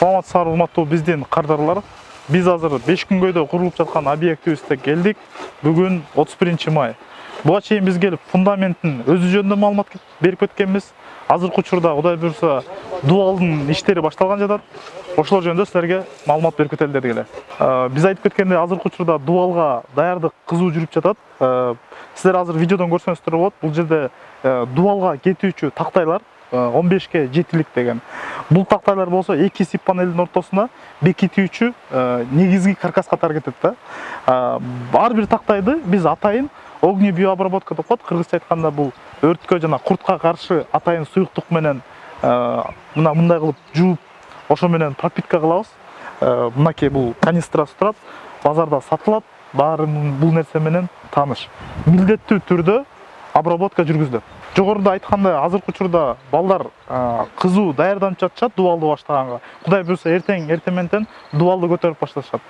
Саламатсыздар, урматтуу биздин кардарлар. Биз азыр 5 күнгөйдө курулуп жаткан объектибизде келдик. Бүгүн 31 май. Буга чейин биз келип фундаментин өзү жөнүндө маалымат берип өткөнбүз. Азыркы учурда Кудай буйрса дуалдын иштери башталган жатат. Ошолор жөнүндө силерге маалымат берип кетели дедик эле. Биз айтып кеткендей, азыркы учурда дуалга даярдык кызуу жүрүп жатат. Силер азыр видеодон көрсөңүздөр болот. Бул жерде дуалга кетүүчү тактайлар 15ке 7лик деген. Бул тактайлар болсо эки сип панелдин ортосуна бекитүүчү негизги каркас катары кетет да. Ар бир тактайды биз атайын огнебиообработка деп коет. Кыргызча айтканда бул өрткө жана куртка каршы атайын суюктук менен мындай кылып жууп, ошо менен пропитка кылабыз. Мынакей бул канистрасы турат, базарда сатылат. Баары бул нерсе менен тааныш. Милдеттүү түрдө обработка жүргүзүлөт. Жогоруда айткандай, азыркы учурда балдар кызуу даярданып жатышат дуалды баштаганга. Кудай буйрса эртементен дуалды көтөрүп башташат.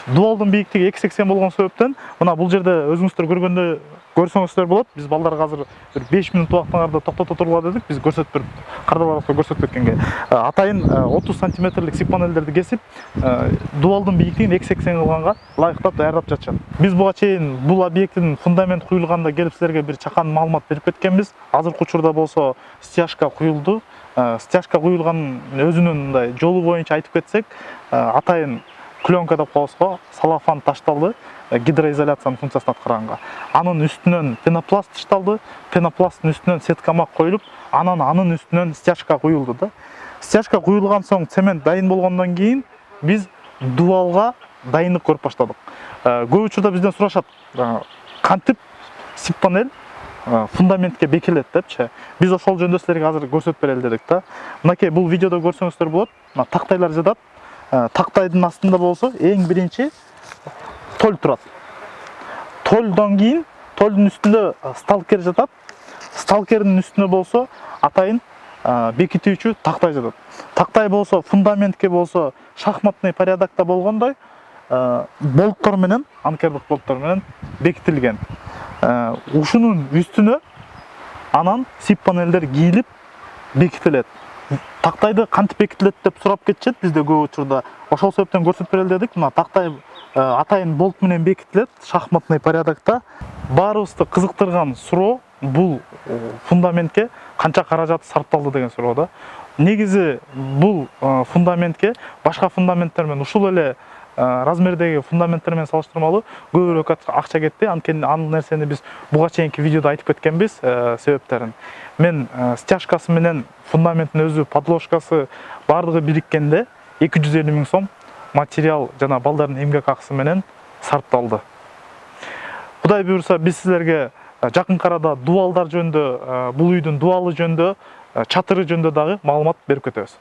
Дуалдын бийиктиги 2,80 болгон себептен мына бул жерде өзүңүздөр көргөндө көрсөңүздөр болот. Биз балдарга азыр 5 минут убактыңарда токтото турула дедик. Биз көрсөтүп берип, кардарларга көрсөтүп кеткенге. Атайын 30 сантиметрлик сип панелдерди кесип, дуалдын бийиктигин 2,80 кылганга ылайыктап даярдап жатышат. Биз буга чейин бул объекттин фундамент куюлганда келип силерге бир чакан маалымат берип кеткенбиз. Азыркы учурда болсо стяжка куюлду. Стяжка куюлган өзүнүн мындай жолу боюнча айтып кетсек, атайын пленка деп коебуз го, салафан ташталды, гидроизоляциянын функциясын аткарганга. Анын үстүнөн пенопласт ташталды, пенопласттын үстүнөн сеткамак коюлуп, анын үстүнөн стяжка куюлду да. Стяжка куюлган соң цемент дайын болгондон кийин биз дуалга дайындык көрүп баштадык. Көп учурда бизден сурашат, кантип сип панель фундаментке бекилет депчи. Биз ошол жөнүндө силерге азыр көрсөтүп берели дедик да. Мынакей бул видеодо көрсөңүздөр болот. Тактайлар жатат. Тактайдын астында болсо эң биринчи толь турат. Тольдон кийин тольдун үстүндө сталкер жатат. Сталкердин үстүнө болсо атайын бекитүүчү тактай жатат. Тактай болсо фундаментке болсо шахматный порядокто болгондой болттор менен, анкерлык болттор менен бекитилген. Ушунун үстүнө анан сип панелдер кийилип бекитилет. Тактайды кантип бекитилет деп сурап кетишет бизде көп учурда. Ошол себептен көрсөтүп берели дедик. Мына тактай атайын болт менен бекитилет шахматный порядокто. Баарыбызды кызыктырган суроо бул фундаментке канча каражат сарпталды деген суроо да. Негизи бул фундаментке башка фундаменттер менен ушул эле размердеги фундаменттер менен салыштырмалуу көбүрөөк акча кетти. Анткени ал нерсени биз буга чейинки видеодо айтып кеткенбиз себептерин. Мен стяжкасы менен фундаменттин өзү, подложкасы бардыгы бириккенде 250 000 сом материал жана балдардын эмгек акысы менен сарпталды. Кудай буйрса биз силерге жакын арада дуалдар жөнүндө, бул үйдүн дуалы жөнүндө, чатыры жөнүндө дагы маалымат берип кетебиз.